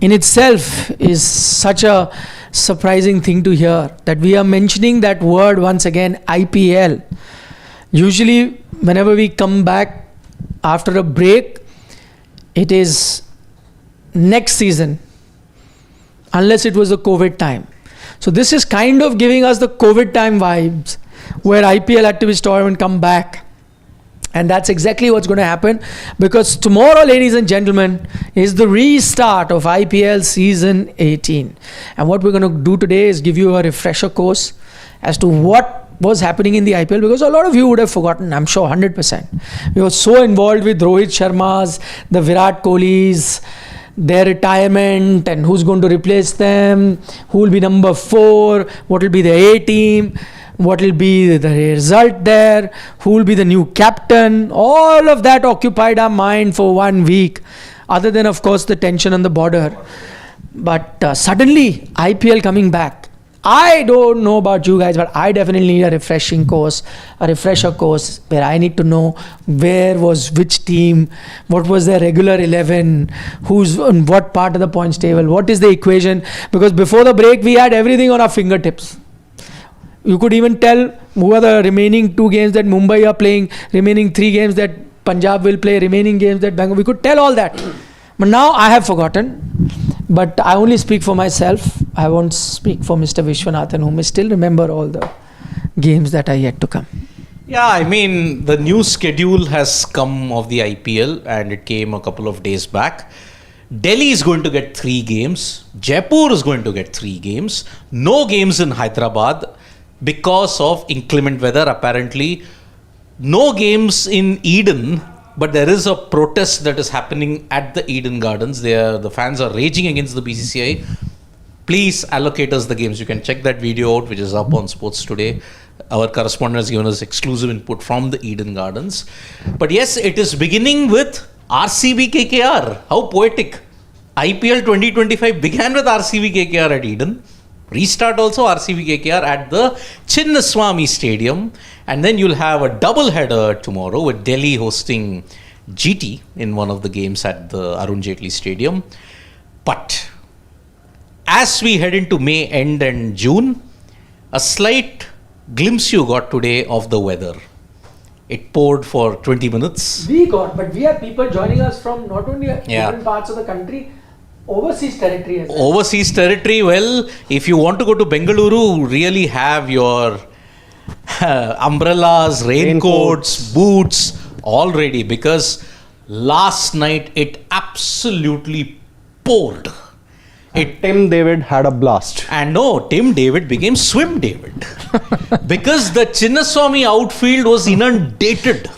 in itself is such a surprising thing to hear, that we are mentioning that word once again, IPL. Usually whenever we come back after a break, it is next season, unless it was the COVID time. So this is kind of giving us the COVID time vibes, where IPL had to be stopped and come back. And that's exactly what's going to happen, because tomorrow, ladies and gentlemen, is the restart of IPL season 18. And what we're going to do today is give you a refresher course as to what was happening in the IPL, because a lot of you would have forgotten, I'm sure 100%. We were so involved with Rohit Sharma's, the Virat Kohli's, their retirement, and who's going to replace them, who will be number 4, what will be the A team, what will be the result there, who will be the new captain. All of that occupied our mind for 1 week, other than of course the tension on the border. But suddenly IPL coming back. I don't know about you guys, but I definitely need a refresher course where I need to know where was which team, what was their regular 11, who's on what part of the points table, what is the equation. Because before the break we had everything on our fingertips. You could even tell who are the remaining 2 games that Mumbai are playing, remaining 3 games that Punjab will play, remaining games that Bangalore. We could tell all that. But now I have forgotten. But I only speak for myself. I won't speak for Mr. Vishwanathan, who may still remember all the games that are yet to come. Yeah, I mean, the new schedule has come of the IPL, and it came a couple of days back. Delhi is going to get 3 games. Jaipur is going to get 3 games. No games in Hyderabad because of inclement weather, apparently. No games in Eden, but there is a protest that is happening at the Eden Gardens. The fans are raging against the BCCI. Please allocate us the games. You can check that video out, which is up on Sports Today. Our correspondent has given us exclusive input from the Eden Gardens. But yes, it is beginning with RCB KKR. How poetic. IPL 2025 began with RCB KKR at Eden. Restart also RCB KKR at the Chinnaswamy Stadium. And then you'll have a double header tomorrow with Delhi hosting GT in one of the games at the Arun Jaitley Stadium. But as we head into May end and June, a slight glimpse you got today of the weather. It poured for 20 minutes. But we have people joining us from not only different parts of the country, overseas territory as well. Overseas territory, well, if you want to go to Bengaluru, really have your umbrellas, raincoats, boots all ready, because last night it absolutely poured. Tim David had a blast. And no, Tim David became Swim David. Because the Chinnaswamy outfield was inundated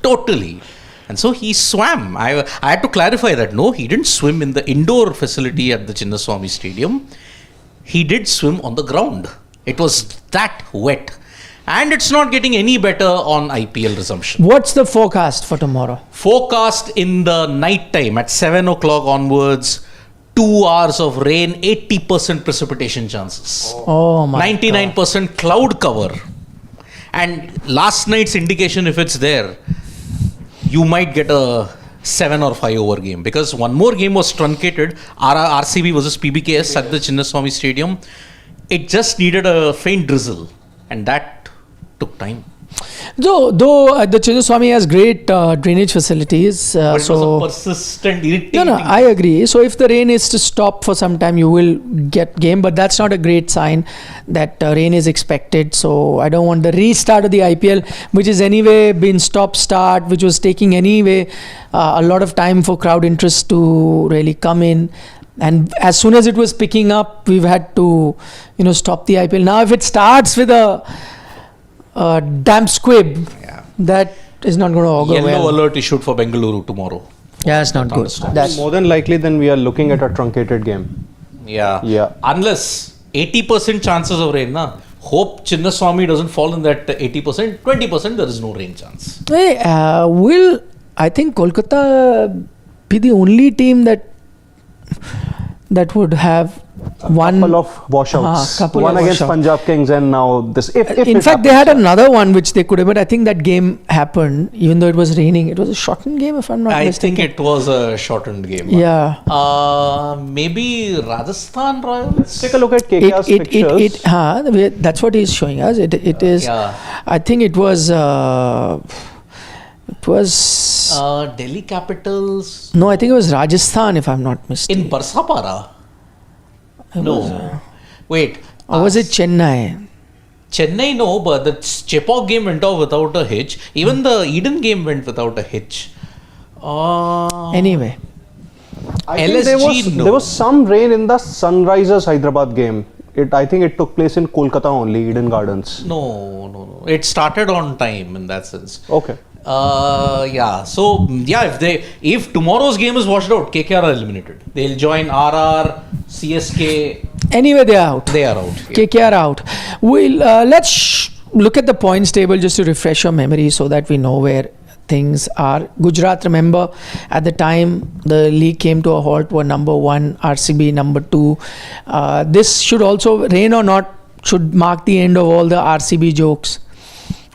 totally. And so he swam. I had to clarify that. No, he didn't swim in the indoor facility at the Chinnaswamy Stadium. He did swim on the ground. It was that wet. And it's not getting any better on IPL resumption. What's the forecast for tomorrow? Forecast in the night time at 7 o'clock onwards, 2 hours of rain, 80% precipitation chances. Oh my 99% God. Cloud cover. And last night's indication, if it's there, you might get a 7 or 5 over game, because one more game was truncated. RCB versus PBKS at the Chinnaswamy Stadium. It just needed a faint drizzle, and that took time. Though the Chinnaswamy has great drainage facilities. But it was a persistent, irritating. No, I agree. So if the rain is to stop for some time, you will get game. But that's not a great sign that rain is expected. So I don't want the restart of the IPL, which is anyway been stop-start, which was taking anyway a lot of time for crowd interest to really come in. And as soon as it was picking up, we've had to, stop the IPL. Now, if it starts with a damp squib, that is not going to augur well. Yellow alert issued for Bengaluru tomorrow. Yeah, it's not good. That's more than likely then we are looking at a truncated game. Yeah. Unless 80% chances of rain, hope Chinnaswamy doesn't fall in that 80%. 20% there is no rain chance. Hey, will I think Kolkata be the only team that would have Couple of washouts. Couple One of against washouts. Punjab Kings and now this. If In it fact, they had happens. another one which they could have, but I think that game happened even though it was raining. It was a shortened game, if I'm not I mistaken. think it was a shortened game. Yeah. Maybe Rajasthan Royals. Take a look at KKR's pictures. That's what he's showing us. It is. Yeah. I think it was. It was. Delhi Capitals No, I think it was Rajasthan, if I'm not mistaken. in Barsapara. No. Wait. Or was it Chennai? Chennai, no, but the Chepauk game went off without a hitch. Even the Eden game went without a hitch. Anyway. I think LSG, no. there was some rain in the Sunrisers Hyderabad game. I think it took place in Kolkata only, Eden Gardens. No. It started on time in that sense. Okay. Yeah. So yeah, if tomorrow's game is washed out, KKR are eliminated. They'll join RR, CSK. Anyway, they are out. They are out. Yeah. KKR out. Let's look at the points table just to refresh your memory so that we know where things are. Gujarat, remember, at the time the league came to a halt, were number 1, RCB number 2. This should also, rain or not, should mark the end of all the RCB jokes.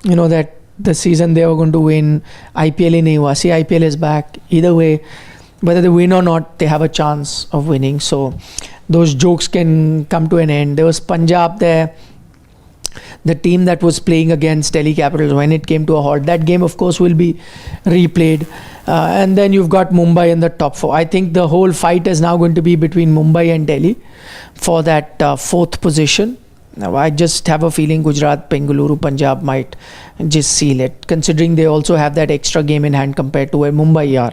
You know that the season they were going to win, IPL in nahi hua. See, IPL is back. Either way, whether they win or not, they have a chance of winning. So those jokes can come to an end. There was Punjab there, the team that was playing against Delhi Capitals when it came to a halt. That game, of course, will be replayed. And then you've got Mumbai in the top 4. I think the whole fight is now going to be between Mumbai and Delhi for that 4th position. Now, I just have a feeling Gujarat, Bengaluru, Punjab might just seal it, considering they also have that extra game in hand compared to where Mumbai are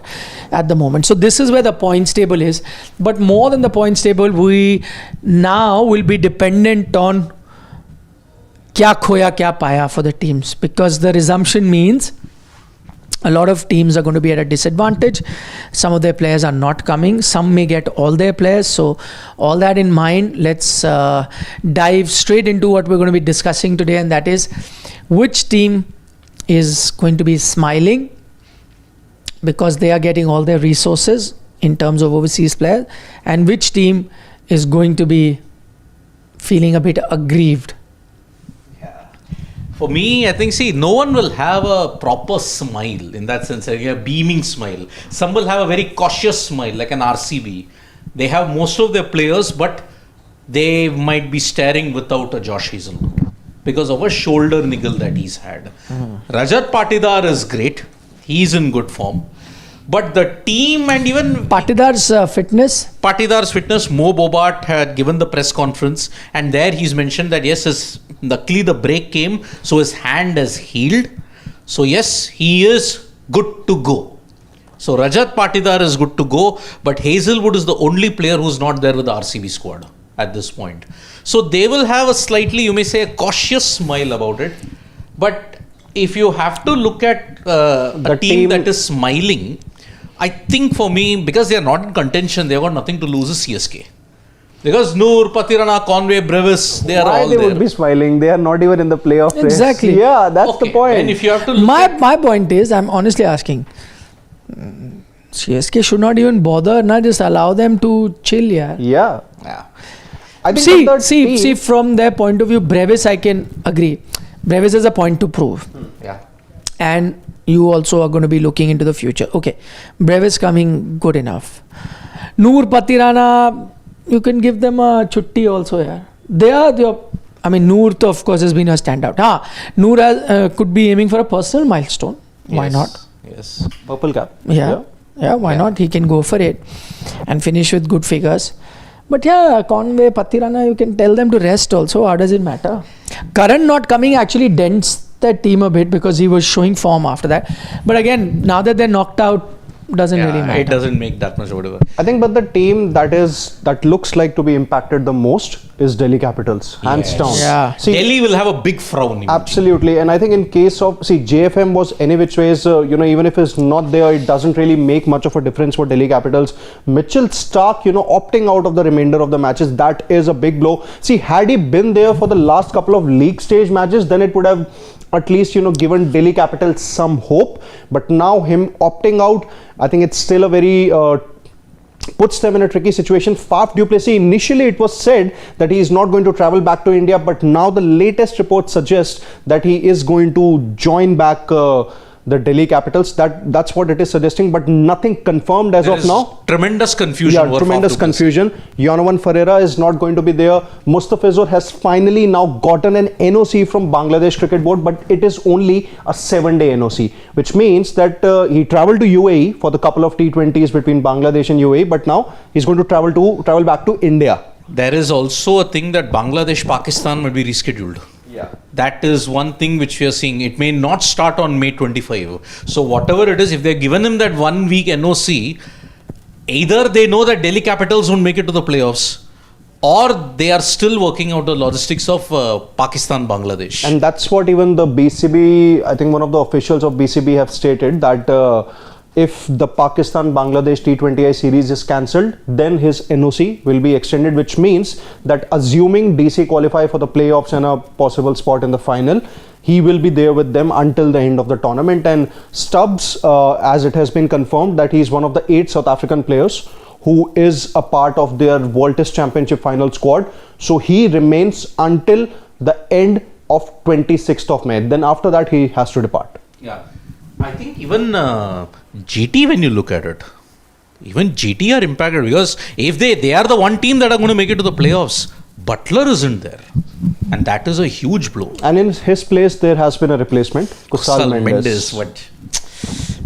at the moment. So this is where the points table is. But more than the points table, we now will be dependent on kya khoya, kya paya for the teams, because the resumption means a lot of teams are going to be at a disadvantage. Some of their players are not coming. Some may get all their players. So all that in mind, let's dive straight into what we're going to be discussing today. And that is which team is going to be smiling because they are getting all their resources in terms of overseas players, and which team is going to be feeling a bit aggrieved. For me, I think, no one will have a proper smile in that sense, like a beaming smile. Some will have a very cautious smile, like an RCB. They have most of their players, but they might be staring without a Josh Hazelwood because of a shoulder niggle that he's had. Rajat Patidar is great. He's in good form. But the team and even Patidar's Patidar's fitness, Mo Bobart had given the press conference, and there he's mentioned that yes, luckily the break came, so his hand has healed. So yes, he is good to go. So Rajat Patidar is good to go, but Hazelwood is the only player who's not there with the RCB squad at this point. So they will have a slightly, you may say, a cautious smile about it. But if you have to look at a team that is smiling, I think for me, because they are not in contention, they have got nothing to lose, is CSK. Because Noor, Patirana, Conway, Brevis, they are all there. Why they would be smiling? They are not even in the playoff race. Exactly. Yeah, that's the point. And if you have to look my point is, I'm honestly asking, CSK should not even bother, just allow them to chill. Yeah. I think See, from their point of view, Brevis, I can agree. Brevis has a point to prove. Yeah. And you also are going to be looking into the future. Okay, Brevis coming, good enough. Noor, Patirana, you can give them a chutti also. Noor, of course, has been a standout. Noor could be aiming for a personal milestone. Why not? Yes. Purple cap. Yeah, why not? He can go for it and finish with good figures. But Conway, Patirana, you can tell them to rest also. How does it matter? Karan not coming actually dents that team a bit because he was showing form after that. But again, now that they're knocked out, doesn't really matter. It doesn't make that much whatever. I think, but the team that looks like to be impacted the most is Delhi Capitals, hands down. Yeah. See, Delhi will have a big frown. Absolutely, and I think in case of JFM was any which ways, even if it's not there, it doesn't really make much of a difference for Delhi Capitals. Mitchell Stark, opting out of the remainder of the matches, that is a big blow. See, had he been there for the last couple of league stage matches, then it would have at least given Delhi Capitals some hope. But now him opting out, I think it's still a very puts them in a tricky situation. Faf du Plessis, initially it was said that he is not going to travel back to India, but now the latest report suggests that he is going to join back the Delhi Capitals. That's what it is suggesting, but nothing confirmed as of now. Tremendous confusion. Yeah, tremendous confusion. Yonovan Ferreira is not going to be there. Mustafizur has finally now gotten an NOC from Bangladesh Cricket Board, but it is only a 7-day NOC, which means that he travelled to UAE for the couple of T20s between Bangladesh and UAE, but now he's going to travel back to India. There is also a thing that Bangladesh-Pakistan might be rescheduled. Yeah. That is one thing which we are seeing. It may not start on May 25. So whatever it is, if they've given him that 1 week NOC, either they know that Delhi Capitals won't make it to the playoffs, or they are still working out the logistics of Pakistan-Bangladesh. And that's what even the BCB, I think one of the officials of BCB have stated, that if the Pakistan-Bangladesh T20I series is cancelled, then his NOC will be extended, which means that assuming DC qualify for the playoffs and a possible spot in the final, he will be there with them until the end of the tournament. And Stubbs, as it has been confirmed, that he is one of the 8 South African players who is a part of their World Test Championship final squad. So he remains until the end of 26th of May. Then after that, he has to depart. Yeah. I think even GT, when you look at it, even GT are impacted, because if they are the one team that are going to make it to the playoffs, Butler isn't there, and that is a huge blow. And in his place, there has been a replacement, Kusal Mendes. What?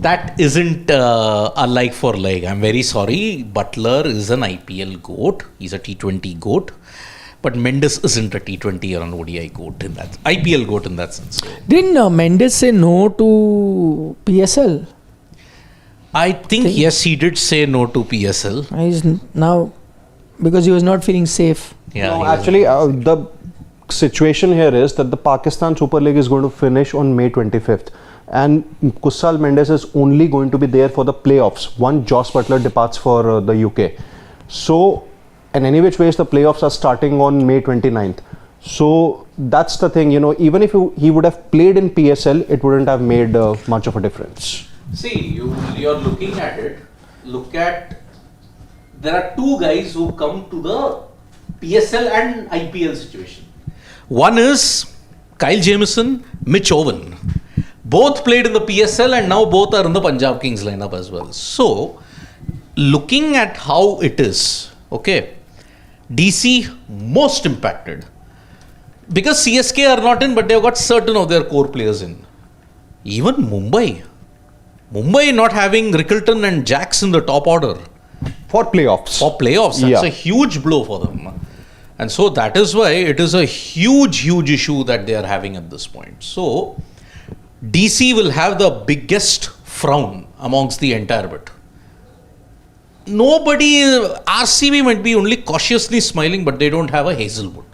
That isn't a like for like. I'm very sorry. Butler is an IPL GOAT. He's a T20 GOAT. But Mendes isn't a T20 or an ODI GOAT in that, IPL GOAT in that sense. Didn't Mendes say no to PSL? I think yes, he did say no to PSL. He's now, because he was not feeling safe. Yeah, No, actually, the situation here is that the Pakistan Super League is going to finish on May 25th. And Kusal Mendes is only going to be there for the playoffs. One, Joss Butler departs for the UK. So, and any which ways, the playoffs are starting on May 29th. So that's the thing, even if he would have played in PSL, it wouldn't have made much of a difference. See, you're looking at it. Look at, there are 2 guys who come to the PSL and IPL situation. One is Kyle Jamieson, Mitch Owen. Both played in the PSL and now both are in the Punjab Kings lineup as well. So, looking at how it is, okay, DC most impacted because CSK are not in, but they've got certain of their core players in. Even Mumbai not having Rickleton and Jacks in the top order For playoffs. That's a huge blow for them. And so that is why it is a huge issue that they are having at this point. So DC will have the biggest frown amongst the entire bit. RCB might be only cautiously smiling, but they don't have a Hazelwood.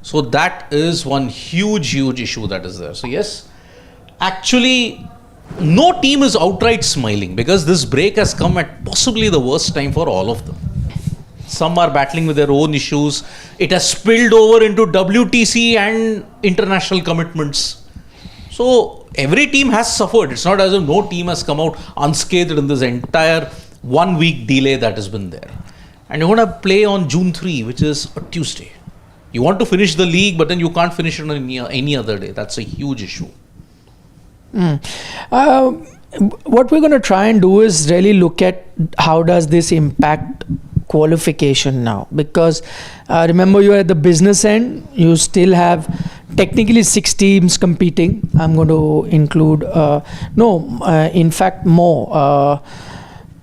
So that is one huge issue that is there. So yes, actually, no team is outright smiling because this break has come at possibly the worst time for all of them. Some are battling with their own issues. It has spilled over into WTC and international commitments. So every team has suffered. It's not as if no team has come out unscathed in this entire 1 week delay that has been there. And you're going to play on June 3, which is a Tuesday. You want to finish the league, but then you can't finish it on any other day. That's a huge issue. What we're going to try and do is really look at how does this impact qualification now, because remember, you're at the business end. You still have technically 6 teams competing. I'm going to include in fact more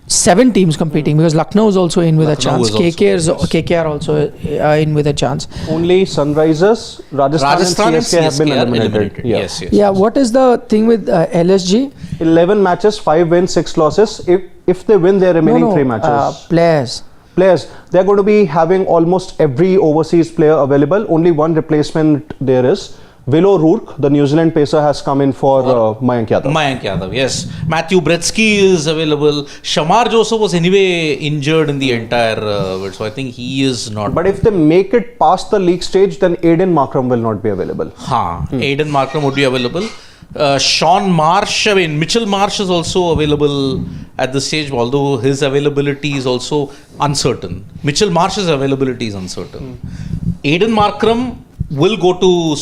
7 teams competing, because Lucknow is also in with a chance. KKR also in with a chance. Only Sunrisers, Rajasthan and CSK have been eliminated. Yes. Yeah, what is the thing with LSG? 11 matches, 5 wins, 6 losses. If they win their remaining 3 matches. Players, they're going to be having almost every overseas player available. Only one replacement there is. Will O'Rourke, the New Zealand pacer, has come in for Mayank Yadav. Yes. Matthew Bretsky is available. Shamar Joseph was anyway injured in the entire so I think he is not. But if they make it past the league stage, then Aiden Markram will not be available. Aiden Markram would be available. Sean Marsh, I mean, Mitchell Marsh is also available at this stage, although his availability is also uncertain. Mitchell Marsh's availability is uncertain. Aiden Markram will go to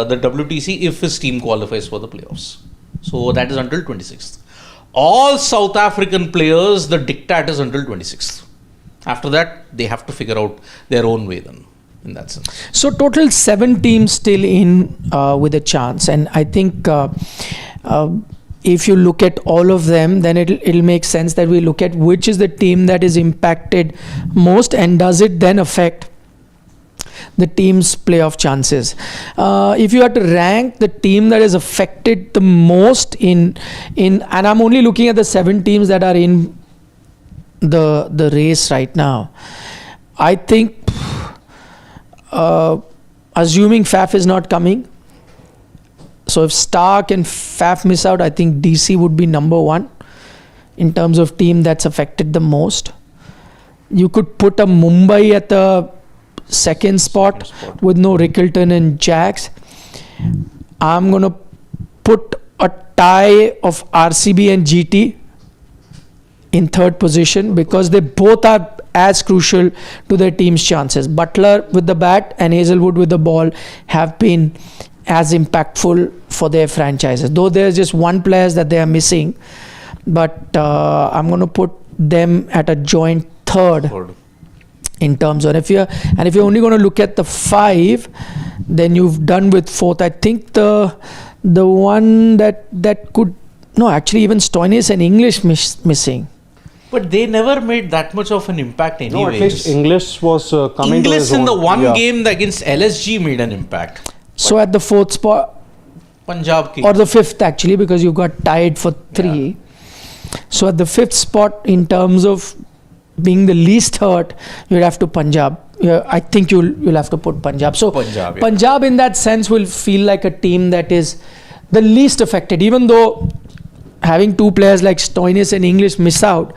the WTC if his team qualifies for the playoffs. So that is until 26th. All South African players, the diktat is until 26th. After that, they have to figure out their own way then, in that sense. So total 7 teams still in with a chance, and I think if you look at all of them, then it'll make sense that we look at which is the team that is impacted most, and does it then affect the team's playoff chances. If you had to rank the team that is affected the most in and I'm only looking at the 7 teams that are in the race right now, I think assuming Faf is not coming, so if Stark and Faf miss out, I think DC would be number 1 in terms of team that's affected the most. You could put a Mumbai at the second spot with no Rickleton and Jags. I'm going to put a tie of RCB and GT in third position because they both are as crucial to their team's chances. Butler with the bat and Hazelwood with the ball have been as impactful for their franchises, though there's just one player that they are missing, but I'm going to put them at a joint third in terms of if you're only going to look at the 5, then you've done with fourth. I think the one that could actually even Stoinis and English missing. But they never made that much of an impact anyways. No, at least English was coming English to his in the own. one game against LSG made an impact. So at the 4th spot, Punjab or the 5th actually, because you got tied for 3. Yeah. So at the 5th spot in terms of being the least hurt, you'd have to Punjab. I think you'll have to put Punjab. So Punjab in that sense will feel like a team that is the least affected, even though having 2 players like Stoinis and English miss out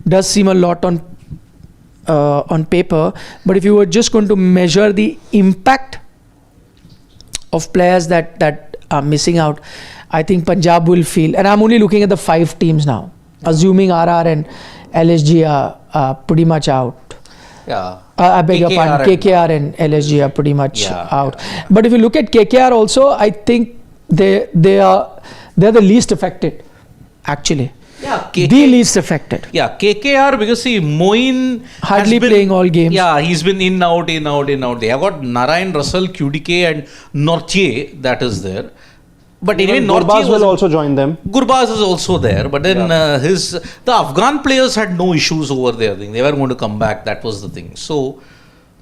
does seem a lot on paper. But if you were just going to measure the impact of players that are missing out, I think Punjab will feel, and I'm only looking at the 5 teams now, assuming RR and LSG are pretty much out. Yeah. I beg your pardon, KKR and LSG are pretty much out. Yeah. But if you look at KKR also, I think they're the least affected, actually. Yeah, the least affected. Yeah, KKR, because see, Moin hardly playing all games. Yeah, he's been in, out. They have got Narayan, Russell, QDK and Nortje that is there. But anyway, Gurbaz will also join them. Gurbaz is also there, but then the Afghan players had no issues over there. They were going to come back. That was the thing. So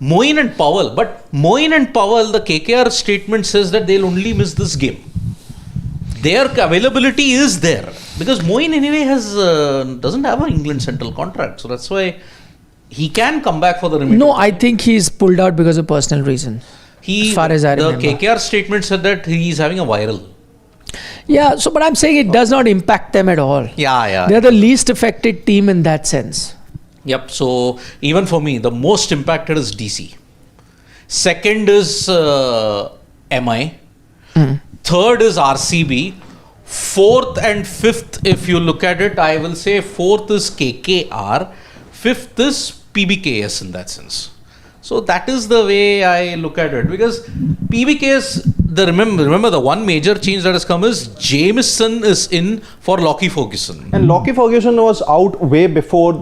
Moin and Powell, the KKR statement says that they'll only miss this game. Their availability is there because Moin anyway doesn't have an England central contract, so that's why he can come back for the remainder. No, I think he's pulled out because of personal reasons. As far as I remember, the KKR statement said that he's having a viral. Yeah, but I'm saying it does not impact them at all. Yeah. They're the least affected team in that sense. Yep. So even for me, the most impacted is DC. Second is MI. Third is RCB. 4th and 5th, if you look at it, I will say 4th is KKR. 5th is PBKS in that sense. So that is the way I look at it, because PBKS, remember the one major change that has come is Jameson is in for Lockie Ferguson. And Lockie Ferguson was out way before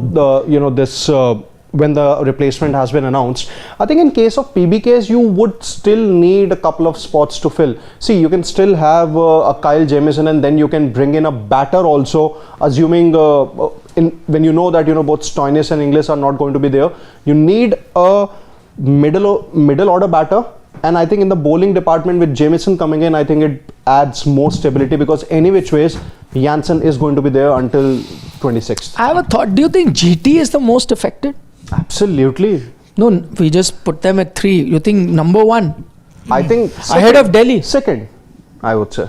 when the replacement has been announced. I think in case of PBKs, you would still need a couple of spots to fill. See, you can still have a Kyle Jamieson, and then you can bring in a batter also, assuming when you know that both Stoinis and Inglis are not going to be there. You need a middle order batter, and I think in the bowling department with Jamieson coming in, I think it adds more stability, because any which ways Jansen is going to be there until 26th. I have a thought. Do you think GT is the most affected? Absolutely. No, we just put them at 3. You think number 1? I think ahead of Delhi. Second, I would say.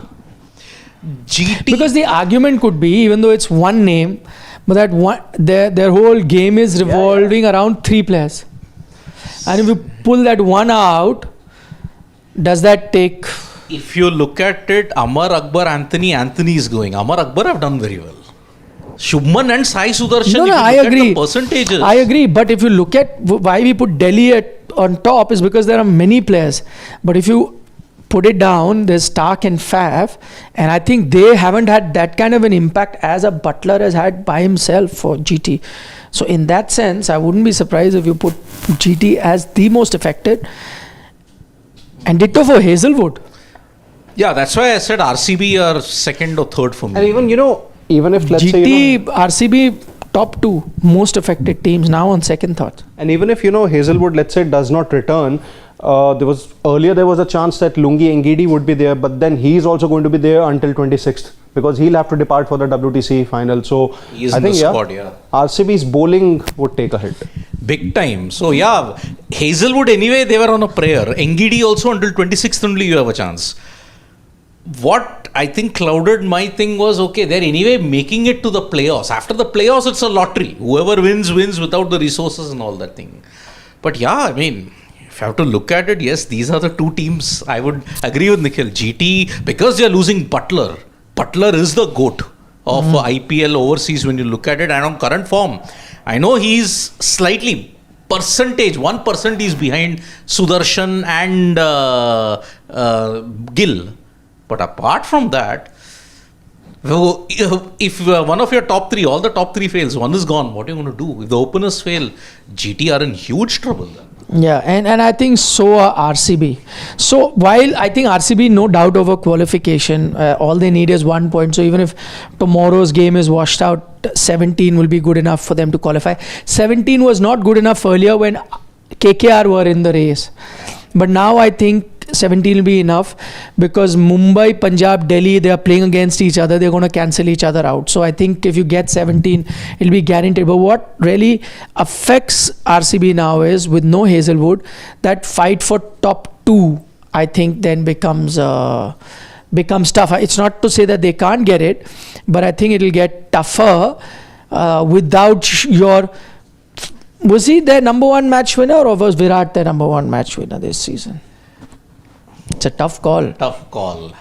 GT. Because the argument could be, even though it's one name, but that one their whole game is revolving around 3 players. And if you pull that one out, does that take If you look at it, Amar Akbar, Anthony is going. Amar Akbar have done very well. Shubman and Sai Sudarshan, No, if you I look agree. at the percentages. I agree, but if you look at why we put Delhi on top is because there are many players. But if you put it down, there's Stark and Faf, and I think they haven't had that kind of an impact as a Butler has had by himself for GT. So in that sense, I wouldn't be surprised if you put GT as the most affected. And ditto for Hazelwood. Yeah, that's why I said RCB are second or third for me. And even, even if let's GT, say, RCB, top two most affected teams now on second thought. and even if, Hazelwood, let's say, does not return, there was a chance that Lungi Ngidi would be there, but then he's also going to be there until 26th because he'll have to depart for the WTC final. So He's I in think, the squad, yeah. RCB's bowling would take a hit. Big time. So yeah, Hazelwood anyway, they were on a prayer. Ngidi also until 26th only you have a chance. What I think clouded my thing was, okay, they're anyway making it to the playoffs. After the playoffs, it's a lottery. Whoever wins without the resources and all that thing. But yeah, I mean, if you have to look at it, yes, these are the two teams. I would agree with Nikhil. GT, because they're losing Butler. Butler is the GOAT of IPL overseas when you look at it and on current form. I know he's slightly 1% he's behind Sudarshan and Gill. But apart from that, if one of your top three, all the top three fails, one is gone, what are you going to do? If the openers fail, GT are in huge trouble then. Yeah, and I think so are RCB. So while I think RCB, no doubt over qualification, all they need is 1 point. So even if tomorrow's game is washed out, 17 will be good enough for them to qualify. 17 was not good enough earlier when KKR were in the race. But now I think 17 will be enough because Mumbai, Punjab, Delhi, they are playing against each other. They're going to cancel each other out. So I think if you get 17, it'll be guaranteed. But what really affects RCB now is with no Hazelwood, that fight for top two, I think then becomes tough. It's not to say that they can't get it, but I think it'll get tougher without your... Was he their number one match winner or was Virat their number one match winner this season? It's a tough call. Tough call.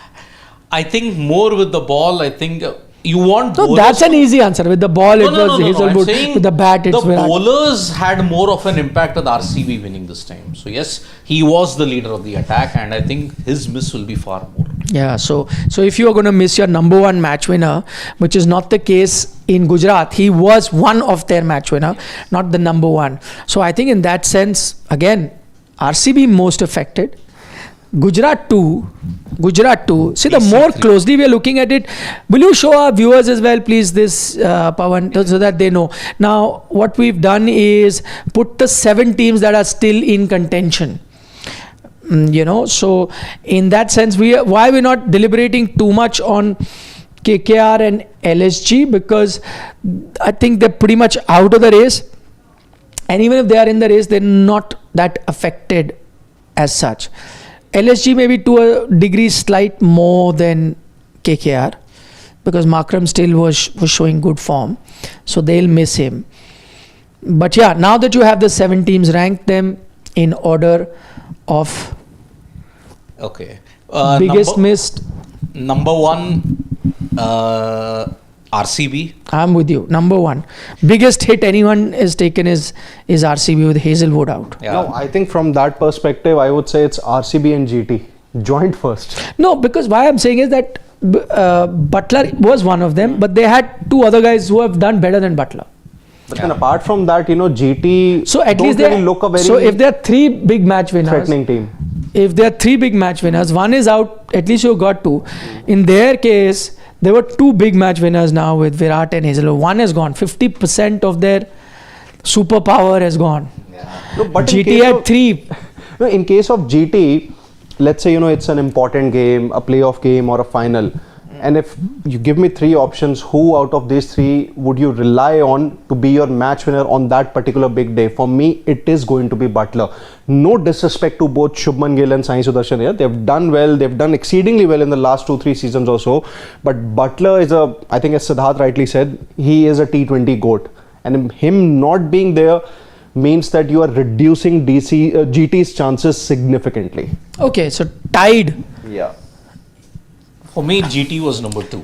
I think more with the ball, I think you want No, bowlers. that's an easy answer. With the ball, it was No. Hazelwood. I'm saying With the bat, it's the Virat. bowlers had more of an impact with RCB winning this time. So yes, he was the leader of the attack, and I think his miss will be far more. Yeah, so if you are going to miss your number one match winner, which is not the case in Gujarat, he was one of their match winner, not the number one. So I think in that sense, again, RCB most affected. Gujarat 2. See, the more closely we are looking at it, will you show our viewers as well, please, this, Pawan, so that they know. Now, what we've done is put the 7 teams that are still in contention. So in that sense, why we're not deliberating too much on KKR and LSG, because I think they're pretty much out of the race. And even if they are in the race, they're not that affected as such. LSG maybe to a degree slight more than KKR because Makram still was showing good form. So they'll miss him. But yeah, now that you have the 7 teams, rank them in order of Okay. biggest missed. Number 1, RCB. I'm with you. Number 1. Biggest hit anyone has taken is RCB with Hazelwood out. Yeah. No, I think from that perspective, I would say it's RCB and GT. Joint first. No, because why I'm saying is that Butler was one of them, but they had 2 other guys who have done better than Butler. But then apart from that, GT So at don't least really look a very so if there are 3 big match winners, threatening team. if there are 3 big match winners, one is out, at least you got 2. In their case, there were 2 big match winners now with Virat and Hazelwood. One is gone. 50% of their superpower has gone. No, but GT had 3. No, in case of GT, let's say it's an important game, a playoff game or a final, and if you give me 3 options, who out of these 3 would you rely on to be your match winner on that particular big day? For me, it is going to be Butler. No disrespect to both Shubman Gill and Sai Sudarshan here. They've done well. They've done exceedingly well in the last 2-3 seasons or so. But Butler is I think as Siddharth rightly said, he is a T20 GOAT. And him not being there means that you are reducing GT's chances significantly. Okay, so tied. Yeah. For me, GT was number 2.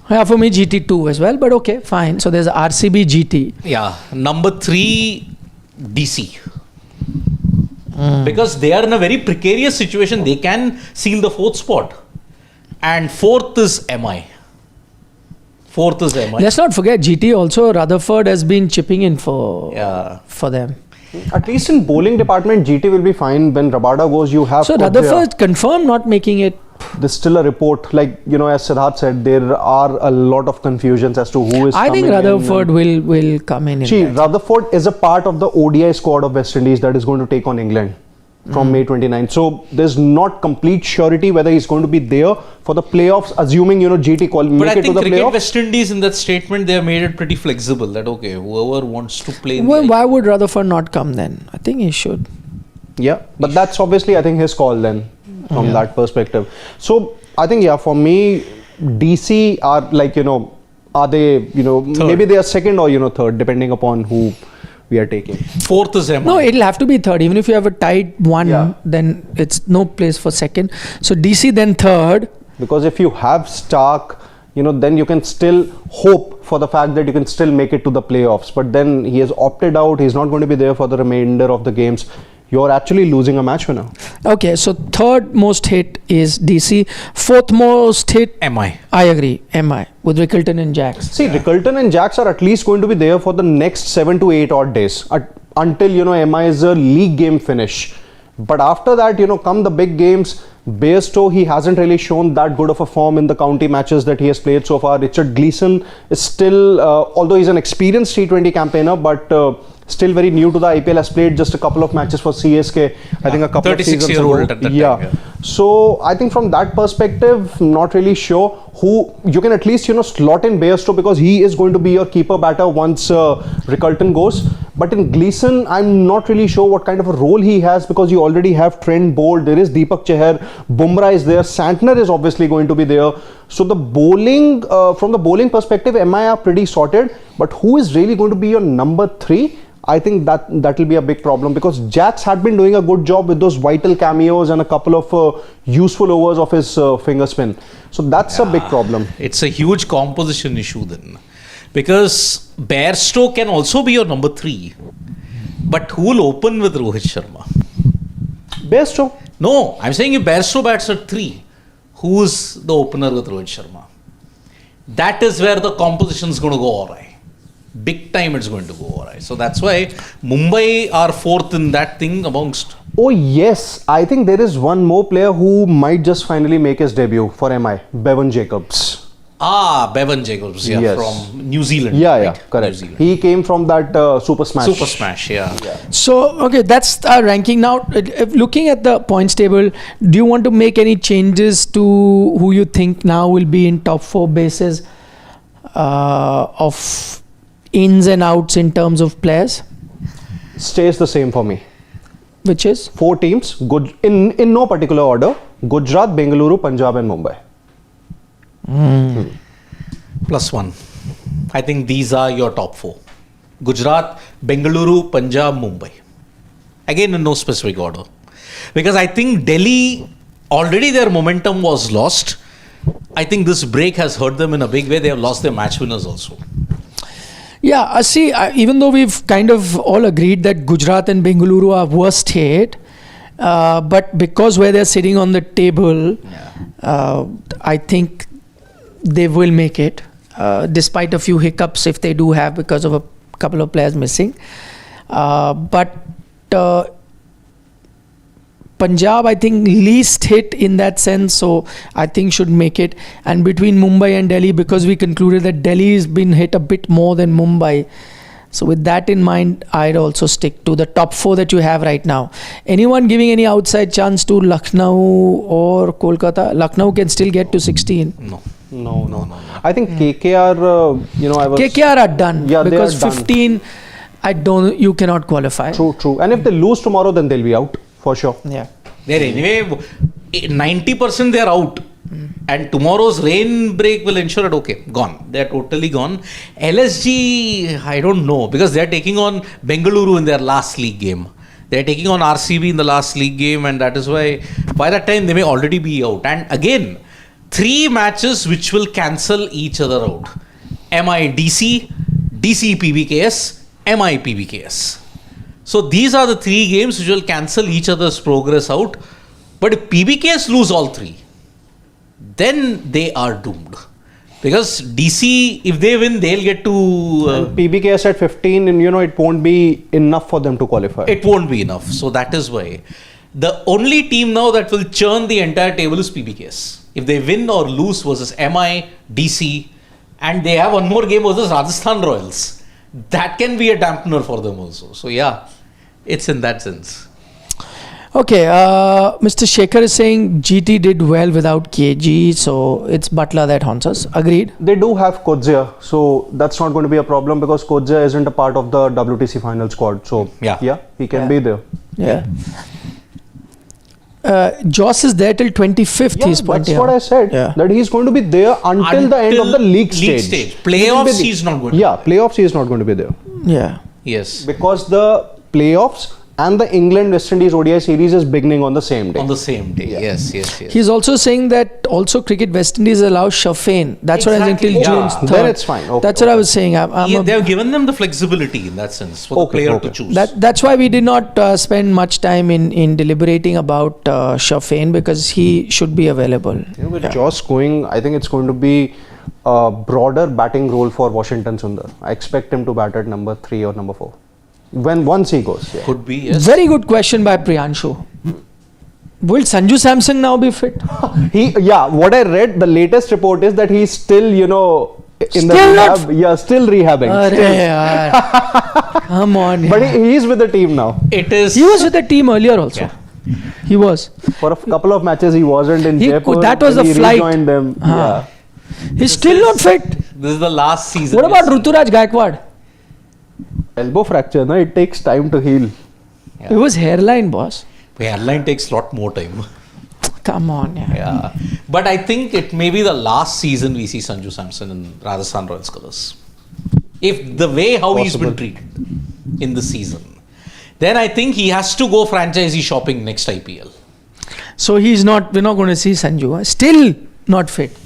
Yeah, for me GT2 as well, but okay, fine. So there's RCB GT. Yeah. Number 3, DC. Because they are in a very precarious situation. They can seal the 4th spot. And 4th is MI. Let's not forget GT also, Rutherford has been chipping in for them. At least in bowling department, GT will be fine. When Rabada goes, you have... So Rutherford confirmed not making it. There's still a report, like, as Siddharth said, there are a lot of confusions as to who is I coming think Rutherford will come in. See, Rutherford is a part of the ODI squad of West Indies that is going to take on England from May 29th. So there's not complete surety whether he's going to be there for the playoffs, assuming, GT make it to the playoffs. But I think Cricket West Indies in that statement, they have made it pretty flexible that, okay, whoever wants to play... Why would Rutherford not come then? I think he should. Yeah, but that's obviously, I think, his call then. From that perspective. So I think, for me, DC are like, are they, third. Maybe they are second or, third, depending upon who we are taking. 4th is MI. No, it'll have to be third. Even if you have a tied one, then it's no place for second. So DC then third. Because if you have Stark, then you can still hope for the fact that you can still make it to the playoffs. But then he has opted out. He's not going to be there for the remainder of the games. You're actually losing a match winner. Okay, so third most hit is DC. Fourth most hit, MI. I agree, MI with Rickleton and Jacks. See, Rickleton and Jacks are at least going to be there for the next 7 to 8 odd days until MI is a league game finish. But after that, come the big games. Bairstow, he hasn't really shown that good of a form in the county matches that he has played so far. Richard Gleeson is still, although he's an experienced T20 campaigner, but still very new to the IPL, has played just a couple of matches for CSK, I think a couple of seasons ago. 36-year-old at that time, yeah. So I think from that perspective, not really sure who you can at least slot in Bairstow, because he is going to be your keeper batter once Rickleton goes. But in Gleeson, I'm not really sure what kind of a role he has, because you already have Trent Bolt, there is Deepak Chahar, Bumrah is there, Santner is obviously going to be there. So the bowling, from the bowling perspective, MI are pretty sorted. But who is really going to be your number 3? I think that will be a big problem, because Jacks had been doing a good job with those vital cameos and a couple of useful overs of his finger spin. So that's a big problem. It's a huge composition issue then. Because Bairstow can also be your number 3. But who will open with Rohit Sharma? Bairstow? No, I'm saying if Bairstow bats at 3, who's the opener with Rohit Sharma? That is where the composition is going to go alright. Big time it's going to go alright. So that's why Mumbai are 4th in that thing amongst. Oh yes, I think there is one more player who might just finally make his debut for MI, Bevan Jacobs. Bevan Jacobs, Yes. from New Zealand. Yeah, right? correct. New Zealand. He came from that Super Smash. Yeah. So, okay, that's our ranking. Now, if looking at the points table, do you want to make any changes to who you think now will be in top 4 bases of ins and outs in terms of players? Stays the same for me. Which is? 4 teams, good in no particular order: Gujarat, Bengaluru, Punjab and Mumbai. +1. I think these are your top 4. Gujarat, Bengaluru, Punjab, Mumbai. Again, in no specific order. Because I think Delhi, already their momentum was lost. I think this break has hurt them in a big way. They have lost their match winners also. Yeah, see, even though we've kind of all agreed that Gujarat and Bengaluru are worst hit, but because where they're sitting on the table, I think they will make it, despite a few hiccups if they do have because of a couple of players missing. But Punjab, I think, least hit in that sense, so I think should make it. And between Mumbai and Delhi, because we concluded that Delhi has been hit a bit more than Mumbai, so with that in mind, I'd also stick to the top 4 that you have right now. Anyone giving any outside chance to Lucknow or Kolkata? Lucknow can still get to 16. No. I think KKR, KKR are done, Yeah, because they are 15, you cannot qualify. True. And if they lose tomorrow, then they'll be out for sure. Yeah. They're anyway, 90% they're out. And tomorrow's rain break will ensure it, okay, gone. They're totally gone. LSG, I don't know, because they're taking on Bengaluru in their last league game. They're taking on RCB in the last league game, and that is why by that time they may already be out. And again, 3 matches which will cancel each other out. MI DC, DC PBKS, MI PBKS. So these are the 3 games which will cancel each other's progress out. But if PBKS lose all 3, then they are doomed. Because DC, if they win, they'll get to... PBKS at 15, and it won't be enough for them to qualify. It won't be enough. So that is why. The only team now that will churn the entire table is PBKS. If they win or lose versus MI, DC, and they have one more game versus Rajasthan Royals, that can be a dampener for them also. So yeah, it's in that sense. Okay, Mr. Shekhar is saying GT did well without KG, so it's Butler that haunts us. Agreed. They do have Kodzia, so that's not going to be a problem because Kodzia isn't a part of the WTC final squad. So yeah he can be there. Yeah. Joss is there till 25th. He's pointing that's what out. I said. Yeah. That he's going to be there until the end of the league stage. Playoffs, he's not going to be there. Playoffs, he is not going to be there. Yeah. Yes. Because the playoffs and the England-West Indies ODI series is beginning on the same day. On the same day, yes. He's also saying that also Cricket West Indies allows Shafane. That's what I think till June 3rd. Then it's fine. Okay, that's what I was saying. They have given them the flexibility in that sense for the player to choose. That's why we did not spend much time in deliberating about Shafane because he should be available. With Joss going, I think it's going to be a broader batting role for Washington Sundar. I expect him to bat at number 3 or number 4. Once he goes. Yeah. Could be, yes. Very good question by Priyanshu. Will Sanju Samson now be fit? What I read, the latest report is that he's still, in the rehab. Still rehabbing. Come on. But he's with the team now. He was with the team earlier also. Yeah. He was. For a couple of matches he wasn't in Jaipur. That was the flight. Rejoined them. He's still not fit. This is the last season. What about Ruturaj Gaikwad? Elbow fracture, no? It takes time to heal. It was hairline, boss. Hairline takes a lot more time. Come on, yeah. But I think it may be the last season we see Sanju Samson in Rajasthan Royals colours. If the way how he's been treated in the season, then I think he has to go franchisee shopping next IPL. So we're not going to see Sanju. Still not fit.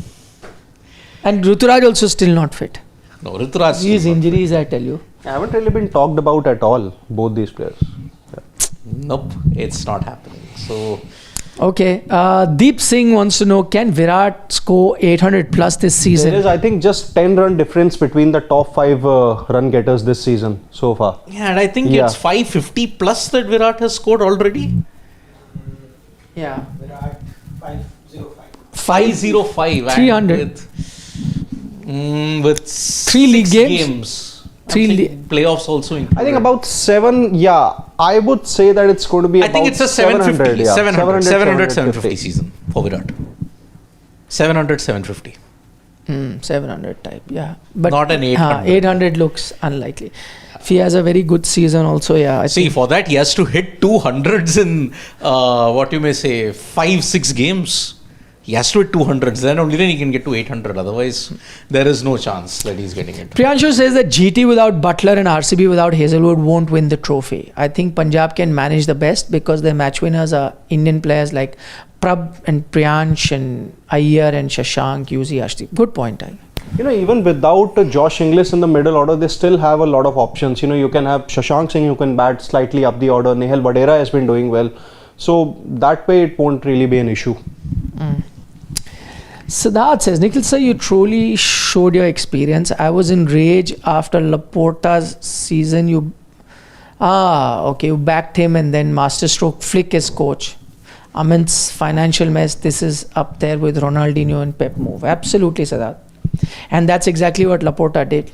And Ruturaj also still not fit. No, Ruturaj. These injuries, I tell you. Haven't really been talked about at all, both these players. Nope, it's not happening. So, okay, Deep Singh wants to know, can Virat score 800 plus this season? There is, I think, just 10 run difference between the top 5 run getters this season so far. Yeah, and I think it's 550 plus that Virat has scored already. Yeah, Virat 505. 505 300 with 3 league games. 3 playoffs also included. I think about 7. I would say that it's going to be. I think it's a 750, 750 season for Virat. 750. 700 type, yeah. But not an 800. 800 looks unlikely. If he has a very good season also, I think. For that he has to hit 200s in, 5-6 games. He has to hit 200s, then only he can get to 800. Otherwise, there is no chance that he's getting it. Priyanshu says that GT without Butler and RCB without Hazelwood won't win the trophy. I think Punjab can manage the best because their match winners are Indian players like Prab and Priyansh and Iyer and Shashank, Yuzi, Ashdeep. Good point, I. Even without Josh Inglis in the middle order, they still have a lot of options. You can have Shashank Singh who can bat slightly up the order. Nehal Vadera has been doing well. So that way it won't really be an issue. Siddharth says, Nikhil sir, you truly showed your experience. I was in rage after Laporta's season. You backed him and then masterstroke flick as coach. Amit's financial mess, this is up there with Ronaldinho and Pep move. Absolutely, Siddharth. And that's exactly what Laporta did.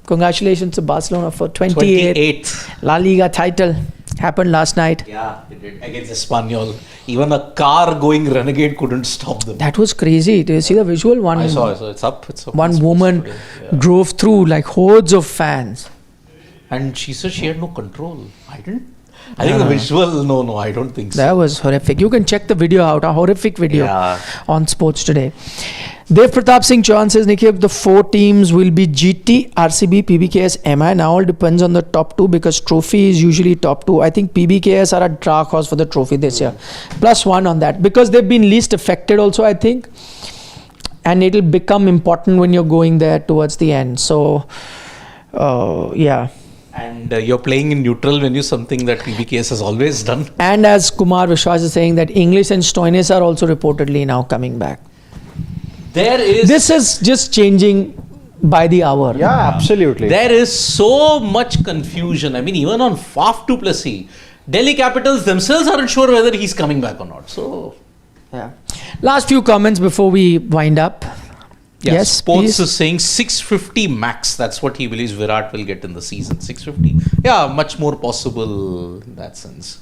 Congratulations to Barcelona for 28th La Liga title. Happened last night. Yeah, it did. Against Espanyol. Even a car going renegade couldn't stop them. That was crazy. Did you see the visual? I saw it. So it's up. One woman drove through like hordes of fans. And she said she had no control. I think the visual, no, I don't think so. That was horrific. You can check the video out, a horrific video on Sports Today. Dev Pratap Singh Chauhan says, Nikhil, the 4 teams will be GT, RCB, PBKS, MI. Now all depends on the top 2 because trophy is usually top 2. I think PBKS are a dark horse for the trophy this year. +1 on that because they've been least affected also, I think. and it'll become important when you're going there towards the end. So, yeah. And you're playing in neutral venue, something that PBKS has always done. And as Kumar Vishwas is saying, that English and Stoinis are also reportedly now coming back. This is just changing by the hour. Yeah, absolutely. There is so much confusion. I mean, even on Faf du Plessis, Delhi Capitals themselves aren't sure whether he's coming back or not. So, Yeah. Last few comments before we wind up. Yes, Sports please. is saying 650 max. That's what he believes Virat will get in the season. 650. Yeah, much more possible in that sense.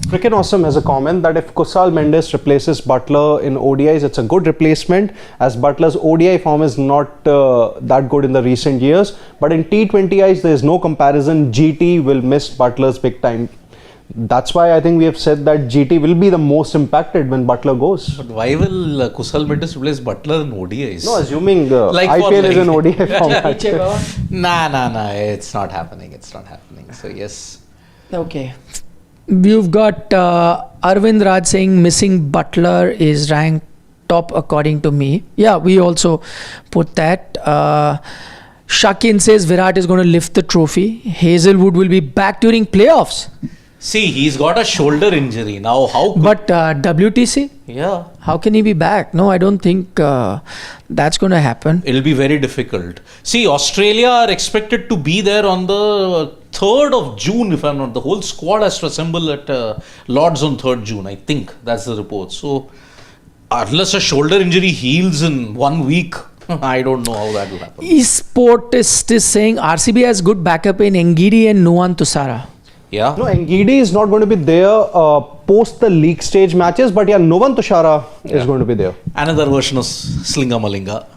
Freaking Awesome has a comment that if Kusal Mendes replaces Butler in ODIs, it's a good replacement, as Butler's ODI form is not that good in the recent years. But in T20Is, there is no comparison. GT will miss Butler's big time. That's why I think we have said that GT will be the most impacted when Butler goes. But why will Kusal Mendes replace Butler in ODIs? No, assuming Like for IPL is like. an ODI format. Nah. It's not happening. So, yes. Okay. We've got Arvind Raj saying missing Butler is ranked top according to me. Yeah, we also put that. Shakin says Virat is going to lift the trophy. Hazelwood will be back during playoffs. See, he's got a shoulder injury now. How? But WTC? Yeah. How can he be back? No, I don't think that's going to happen. It'll be very difficult. See, Australia are expected to be there on the 3rd of June, if I'm not. The whole squad has to assemble at Lords on 3rd June. I think that's the report. So, unless a shoulder injury heals in 1 week, I don't know how that will happen. Esportist is saying RCB has good backup in Engidi and Nuwan Tusara. Yeah. No, Engidi is not going to be there post the league stage matches, but yeah, Novan Tushara is going to be there. Another version of Slinga Malinga.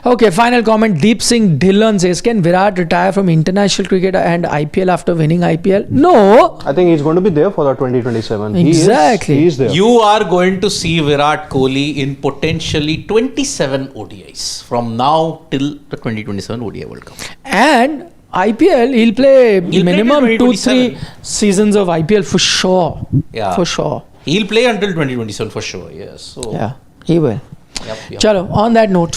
Okay, final comment. Deep Singh Dhillon says, can Virat retire from international cricket and IPL after winning IPL? No. I think he's going to be there for the 2027. Exactly. He is there. You are going to see Virat Kohli in potentially 27 ODIs from now till the 2027 ODI World Cup. And IPL, he'll play minimum till 2-3 seasons of IPL for sure. Yeah. For sure. He'll play until 2027 for sure. Yes. So, Yeah, he will. Yep. Chalo, on that note,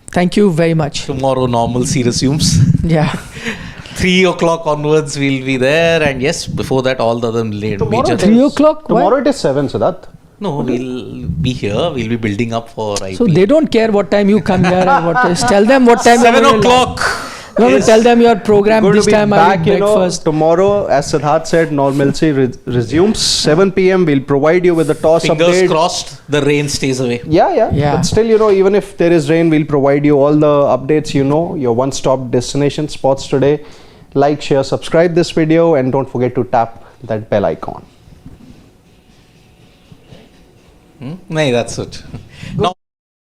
thank you very much. Tomorrow normalcy resumes. Yeah. 3 o'clock onwards we'll be there, and yes, before that all the other major 3 o'clock? Why? Tomorrow it is 7, Siddharth. No, we'll be here. We'll be building up for IPL. So they don't care what time you come here and what is. Tell them what time 7 you will- o'clock. No, tell them your program Going this to be time back, I will breakfast. tomorrow, as Siddharth said, normalcy resumes. 7 p.m. We'll provide you with the toss Fingers update. crossed the rain stays away. Yeah. But still, even if there is rain, we'll provide you all the updates, your one-stop destination spots today. Like, share, subscribe this video, and don't forget to tap that bell icon. No, that's it. Now,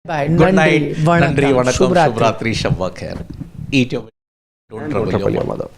Bye. good night. Nandri, Nandri, Vanakkam, Vanakkam, Shubhratri. Shubhratri, Shabba Khair. Eat your. Don't trouble your mother.